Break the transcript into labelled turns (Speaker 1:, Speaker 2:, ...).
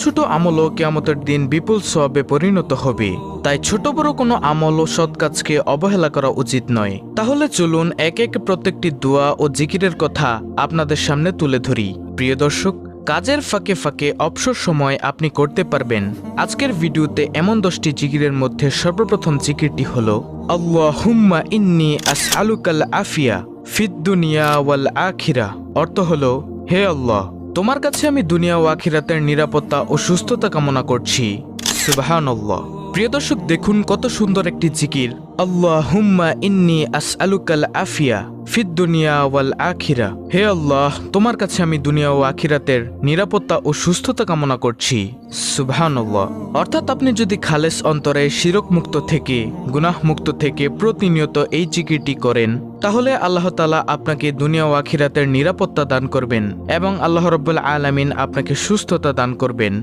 Speaker 1: ছোট আমলও কিয়ামতের দিন বিপুল সওয়াবে পরিণত হবে। তাই ছোট বড় কোনো আমল ও সৎ কাজকে অবহেলা করা উচিত নয়। তাহলে চলুন এক এক প্রত্যেকটি দোয়া ও জিকিরের কথা আপনাদের সামনে তুলে ধরি। প্রিয় দর্শক, কাজের ফাঁকে ফাঁকে অবসর সময় আপনি করতে পারবেন আজকের ভিডিওতে এমন 10টি জিকিরের মধ্যে সর্বপ্রথম জিকিরটি হলো আল্লাহুম্মা ইন্নী আসআলুকাল আফিয়া ফিদ দুনিয়া ওয়াল আখিরা। অর্থ হলো, হে আল্লাহ, তোমার কাছে আমি দুনিয়া ও আখিরাতের নিরাপত্তা ও সুস্থতা কামনা করছি। সুবহানাল্লাহ। প্রিয় দর্শক, দেখুন কত সুন্দর একটি জিকির। আল্লাহুম্মা ইন্নী আসআলুকাল আফিয়া ফিদ দুনিয়া ওয়াল আখিরা। হে আল্লাহ, তোমার কাছে আমি দুনিয়া ও আখিরাতের নিরাপত্তা ও সুস্থতা কামনা করছি। সুবহানাল্লাহ। অর্থাৎ আপনি যদি খালেস অন্তরে শিরক মুক্ত থেকে, গুনাহ মুক্ত থেকে প্রতিনিয়ত এই জিকিরটি করেন, তাহলে আল্লাহ তাআলা আপনাকে দুনিয়া ও আখিরাতের নিরাপত্তা দান করবেন এবং আল্লাহ রাব্বুল আলামিন আপনাকে সুস্থতা দান করবেন।